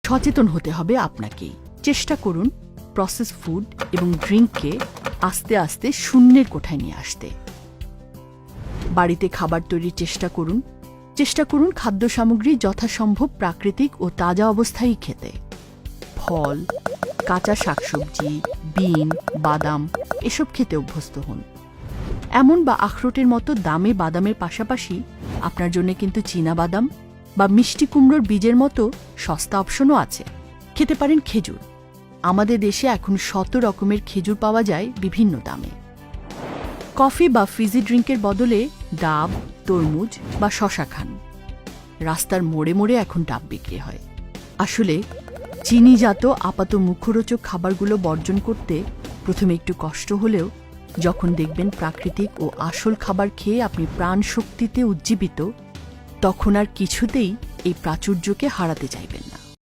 সচেতন হতে হবে আপনাকেই। চেষ্টা করুন প্রসেস ফুড এবং ড্রিঙ্ককে আস্তে আস্তে শূন্যের কোঠায় নিয়ে আসতে। বাড়িতে খাবার তৈরির চেষ্টা করুন খাদ্য সামগ্রী যথাসম্ভব প্রাকৃতিক ও তাজা অবস্থায় খেতে। ফল, কাঁচা শাকসবজি, বিন, বাদাম এসব খেতে অভ্যস্ত হন। এমন বা আখরোটের মতো দামি বাদামের পাশাপাশি আপনার জন্য কিন্তু চীনা বাদাম বা মিষ্টি কুমড়োর বীজের মতো সস্তা অপশনও আছে। খেতে পারেন খেজুর। আমাদের দেশে এখন 100 রকমের খেজুর পাওয়া যায় বিভিন্ন দামে। কফি বা ফিজি ড্রিঙ্কের বদলে ডাব, তরমুজ বা শশা খান। রাস্তার মোড়ে মোড়ে এখন ডাব বিক্রি হয়। আসলে চিনিজাত আপাত মুখরোচক খাবারগুলো বর্জন করতে প্রথমে একটু কষ্ট হলেও যখন দেখবেন প্রাকৃতিক ও আসল খাবার খেয়ে আপনি প্রাণ শক্তিতে উজ্জীবিত, তখন আর কিছুতেই এই প্রাচুর্যকে হারাতে চাইবেন না।